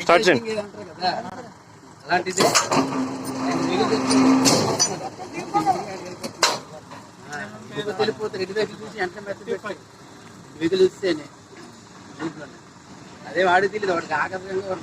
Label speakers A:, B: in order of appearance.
A: Start చేయండి.
B: అలాంటిది వెళ్ళిపోతారు. ఇంటి దగ్గర చూసి వెంటనే మెత్త పెట్టి మిగులు ఇస్తేనే దీంట్లోనే అదే వాడికి తెలియదు. వాడికి ఆకర్షంగా